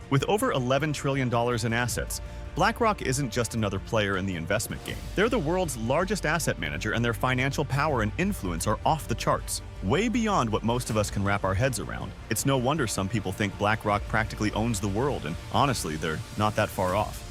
With over $11 trillion in assets, BlackRock isn't just another player in the investment game. They're the world's largest asset manager, and their financial power and influence are off the charts, way beyond what most of us can wrap our heads around. It's no wonder some people think BlackRock practically owns the world, and honestly, they're not that far off.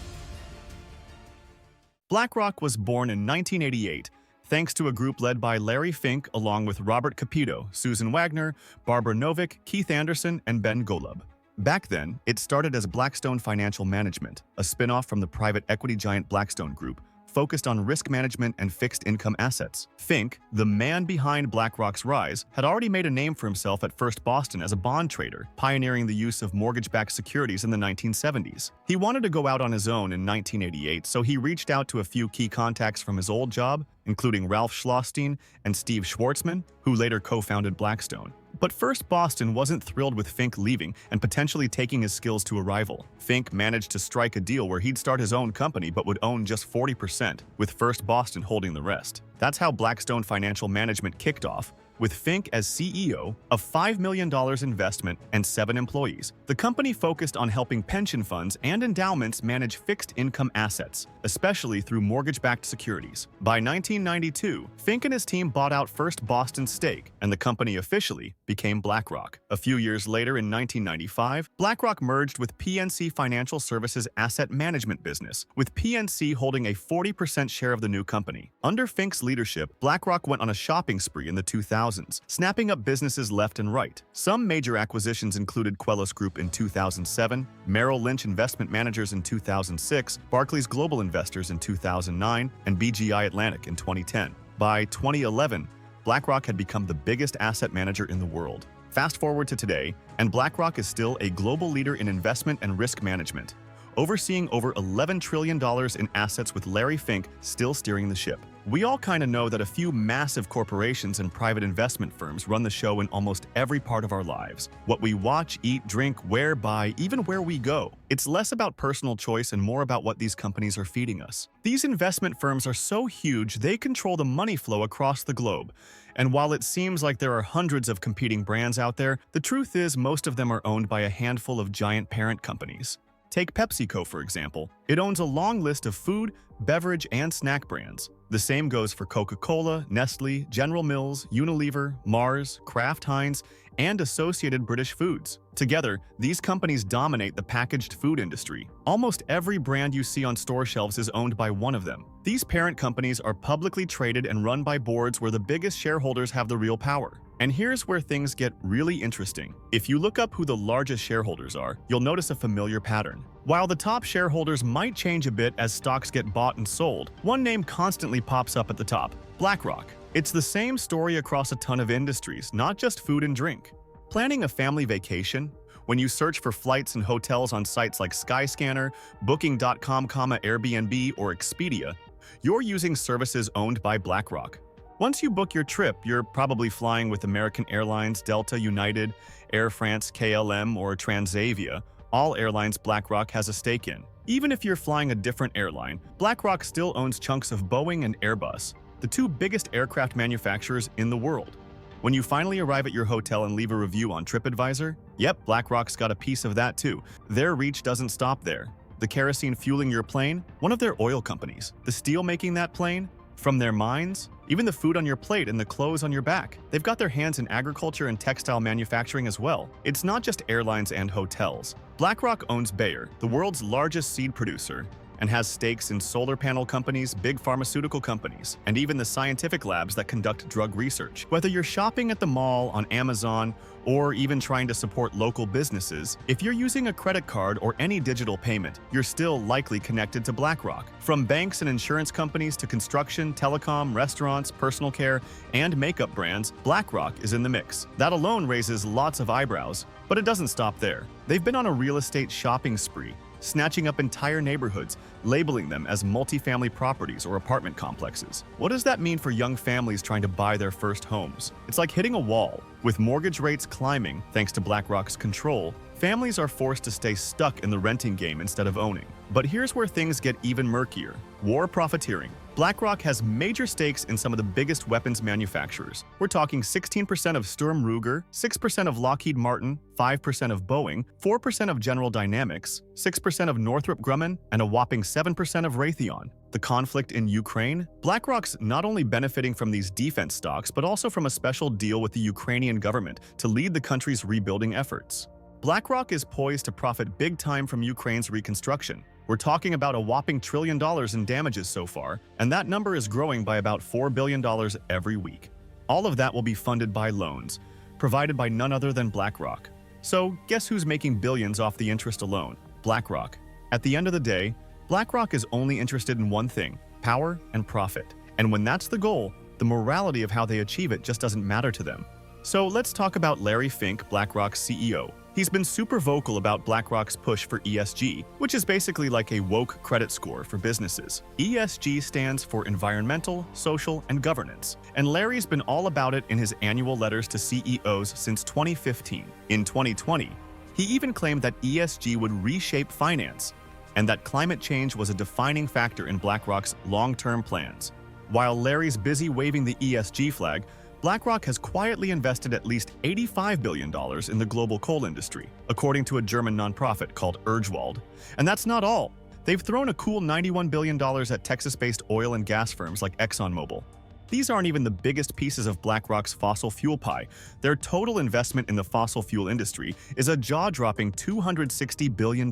BlackRock was born in 1988, thanks to a group led by Larry Fink along with Robert Capito, Susan Wagner, Barbara Novick, Keith Anderson, and Ben Golub. Back then, it started as Blackstone Financial Management, a spin-off from the private equity giant Blackstone Group, focused on risk management and fixed income assets. Fink, the man behind BlackRock's rise, had already made a name for himself at First Boston as a bond trader, pioneering the use of mortgage-backed securities in the 1970s. He wanted to go out on his own in 1988, so he reached out to a few key contacts from his old job, including Ralph Schlosstein and Steve Schwarzman, who later co-founded Blackstone. But First Boston wasn't thrilled with Fink leaving and potentially taking his skills to a rival. Fink managed to strike a deal where he'd start his own company but would own just 40%, with First Boston holding the rest. That's how Blackstone Financial Management kicked off, with Fink as CEO, a $5 million investment, and 7 employees. The company focused on helping pension funds and endowments manage fixed income assets, especially through mortgage-backed securities. By 1992, Fink and his team bought out First Boston's stake, and the company officially became BlackRock. A few years later, in 1995, BlackRock merged with PNC Financial Services asset management business, with PNC holding a 40% share of the new company. Under Fink's leadership, BlackRock went on a shopping spree in the 2000s, snapping up businesses left and right. Some major acquisitions included Quellos Group in 2007, Merrill Lynch Investment Managers in 2006, Barclays Global Investors in 2009, and BGI Atlantic in 2010. By 2011, BlackRock had become the biggest asset manager in the world. Fast forward to today, and BlackRock is still a global leader in investment and risk management, overseeing over $11 trillion in assets with Larry Fink still steering the ship. We all kind of know that a few massive corporations and private investment firms run the show in almost every part of our lives. What we watch, eat, drink, wear, buy, even where we go. It's less about personal choice and more about what these companies are feeding us. These investment firms are so huge, they control the money flow across the globe. And while it seems like there are hundreds of competing brands out there, the truth is most of them are owned by a handful of giant parent companies. Take PepsiCo, for example. It owns a long list of food, beverage, and snack brands. The same goes for Coca-Cola, Nestle, General Mills, Unilever, Mars, Kraft Heinz, and Associated British Foods. Together, these companies dominate the packaged food industry. Almost every brand you see on store shelves is owned by one of them. These parent companies are publicly traded and run by boards where the biggest shareholders have the real power. And here's where things get really interesting. If you look up who the largest shareholders are, you'll notice a familiar pattern. While the top shareholders might change a bit as stocks get bought and sold, one name constantly pops up at the top: BlackRock. It's the same story across a ton of industries, not just food and drink. Planning a family vacation? When you search for flights and hotels on sites like Skyscanner, Booking.com, Airbnb, or Expedia, you're using services owned by BlackRock. Once you book your trip, you're probably flying with American Airlines, Delta, United, Air France, KLM, or Transavia, all airlines BlackRock has a stake in. Even if you're flying a different airline, BlackRock still owns chunks of Boeing and Airbus, the two biggest aircraft manufacturers in the world. When you finally arrive at your hotel and leave a review on TripAdvisor, yep, BlackRock's got a piece of that too. Their reach doesn't stop there. The kerosene fueling your plane? One of their oil companies. The steel making that plane? From their mines? Even the food on your plate and the clothes on your back. They've got their hands in agriculture and textile manufacturing as well. It's not just airlines and hotels. BlackRock owns Bayer, the world's largest seed producer, and has stakes in solar panel companies, big pharmaceutical companies, and even the scientific labs that conduct drug research. Whether you're shopping at the mall, on Amazon, or even trying to support local businesses, if you're using a credit card or any digital payment, you're still likely connected to BlackRock. From banks and insurance companies to construction, telecom, restaurants, personal care, and makeup brands, BlackRock is in the mix. That alone raises lots of eyebrows, but it doesn't stop there. They've been on a real estate shopping spree, snatching up entire neighborhoods, labeling them as multifamily properties or apartment complexes. What does that mean for young families trying to buy their first homes? It's like hitting a wall. With mortgage rates climbing thanks to BlackRock's control, Families are forced to stay stuck in the renting game instead of owning. But here's where things get even murkier. War profiteering. BlackRock has major stakes in some of the biggest weapons manufacturers. We're talking 16% of Sturm Ruger, 6% of Lockheed Martin, 5% of Boeing, 4% of General Dynamics, 6% of Northrop Grumman, and a whopping 7% of Raytheon. The conflict in Ukraine? BlackRock's not only benefiting from these defense stocks, but also from a special deal with the Ukrainian government to lead the country's rebuilding efforts. BlackRock is poised to profit big time from Ukraine's reconstruction. We're talking about a whopping $1 trillion in damages so far, and that number is growing by about $4 billion every week. All of that will be funded by loans, provided by none other than BlackRock. So, guess who's making billions off the interest alone? BlackRock. At the end of the day, BlackRock is only interested in one thing: power and profit. And when that's the goal, the morality of how they achieve it just doesn't matter to them. So let's talk about Larry Fink, BlackRock's CEO. He's been super vocal about BlackRock's push for ESG, which is basically like a woke credit score for businesses. ESG stands for environmental, social, and governance, and Larry's been all about it in his annual letters to CEOs since 2015. In 2020, he even claimed that ESG would reshape finance, and that climate change was a defining factor in BlackRock's long-term plans. While Larry's busy waving the ESG flag, BlackRock has quietly invested at least $85 billion in the global coal industry, according to a German nonprofit called Urgewald. And that's not all. They've thrown a cool $91 billion at Texas-based oil and gas firms like ExxonMobil. These aren't even the biggest pieces of BlackRock's fossil fuel pie. Their total investment in the fossil fuel industry is a jaw-dropping $260 billion.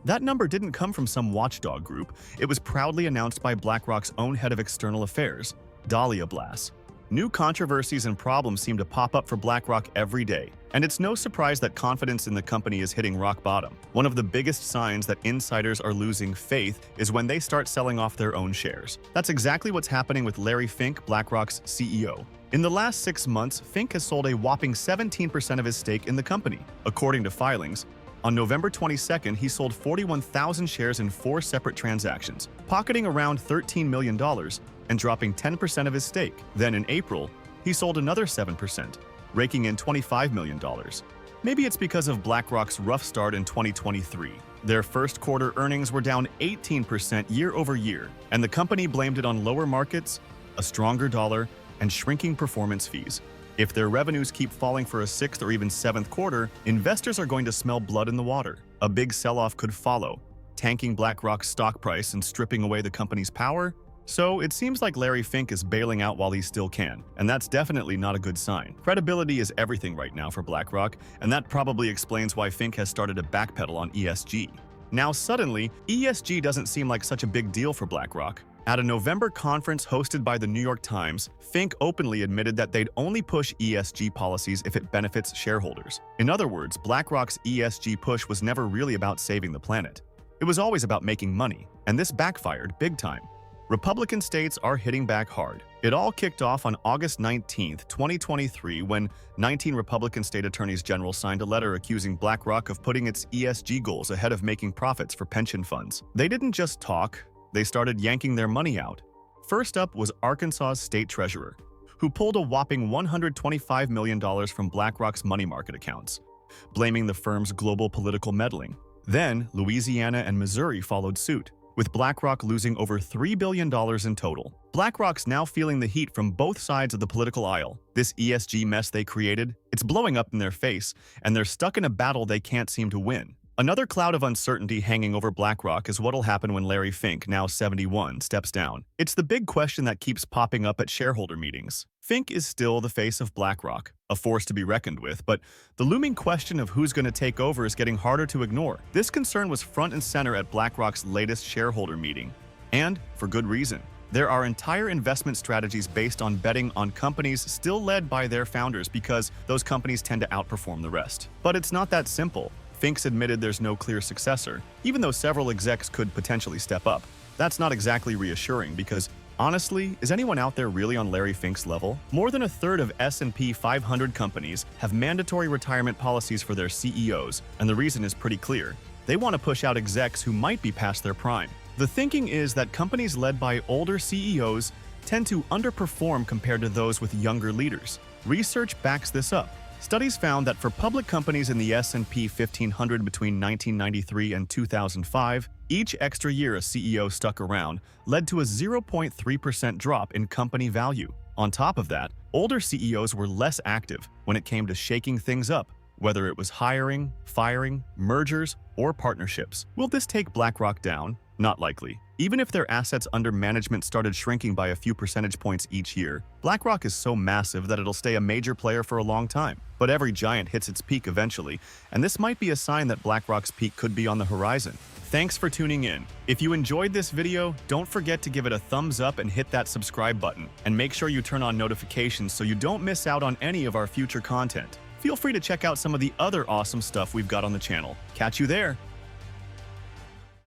That number didn't come from some watchdog group. It was proudly announced by BlackRock's own head of external affairs, Dahlia Blass. New controversies and problems seem to pop up for BlackRock every day, and it's no surprise that confidence in the company is hitting rock bottom. One of the biggest signs that insiders are losing faith is when they start selling off their own shares. That's exactly what's happening with Larry Fink, BlackRock's CEO. In the last 6 months, Fink has sold a whopping 17% of his stake in the company. According to filings, on November 22nd, he sold 41,000 shares in 4 separate transactions, pocketing around $13 million and dropping 10% of his stake. Then in April, he sold another 7%, raking in $25 million. Maybe it's because of BlackRock's rough start in 2023. Their first quarter earnings were down 18% year over year, and the company blamed it on lower markets, a stronger dollar, and shrinking performance fees. If their revenues keep falling for a 6th or even 7th quarter, investors are going to smell blood in the water. A big sell-off could follow, tanking BlackRock's stock price and stripping away the company's power. So it seems like Larry Fink is bailing out while he still can, and that's definitely not a good sign. Credibility is everything right now for BlackRock, and that probably explains why Fink has started to backpedal on ESG. Now suddenly, ESG doesn't seem like such a big deal for BlackRock. At a November conference hosted by the New York Times, Fink openly admitted that they'd only push ESG policies if it benefits shareholders. In other words, BlackRock's ESG push was never really about saving the planet. It was always about making money, and this backfired big time. Republican states are hitting back hard. It all kicked off on August 19, 2023, when 19 Republican state attorneys general signed a letter accusing BlackRock of putting its ESG goals ahead of making profits for pension funds. They didn't just talk, they started yanking their money out. First up was Arkansas's state treasurer, who pulled a whopping $125 million from BlackRock's money market accounts, blaming the firm's global political meddling. Then, Louisiana and Missouri followed suit, with BlackRock losing over $3 billion in total. BlackRock's now feeling the heat from both sides of the political aisle. This ESG mess they created, it's blowing up in their face, and they're stuck in a battle they can't seem to win. Another cloud of uncertainty hanging over BlackRock is what'll happen when Larry Fink, now 71, steps down. It's the big question that keeps popping up at shareholder meetings. Fink is still the face of BlackRock, a force to be reckoned with, but the looming question of who's going to take over is getting harder to ignore. This concern was front and center at BlackRock's latest shareholder meeting, and for good reason. There are entire investment strategies based on betting on companies still led by their founders because those companies tend to outperform the rest. But it's not that simple. Fink's admitted there's no clear successor, even though several execs could potentially step up. That's not exactly reassuring because, honestly, is anyone out there really on Larry Fink's level? More than a third of S&P 500 companies have mandatory retirement policies for their CEOs, and the reason is pretty clear. They want to push out execs who might be past their prime. The thinking is that companies led by older CEOs tend to underperform compared to those with younger leaders. Research backs this up. Studies found that for public companies in the S&P 1500 between 1993 and 2005, each extra year a CEO stuck around led to a 0.3% drop in company value. On top of that, older CEOs were less active when it came to shaking things up, whether it was hiring, firing, mergers, or partnerships. Will this take BlackRock down? Not likely. Even if their assets under management started shrinking by a few percentage points each year, BlackRock is so massive that it'll stay a major player for a long time. But every giant hits its peak eventually, and this might be a sign that BlackRock's peak could be on the horizon. Thanks for tuning in. If you enjoyed this video, don't forget to give it a thumbs up and hit that subscribe button. And make sure you turn on notifications so you don't miss out on any of our future content. Feel free to check out some of the other awesome stuff we've got on the channel. Catch you there!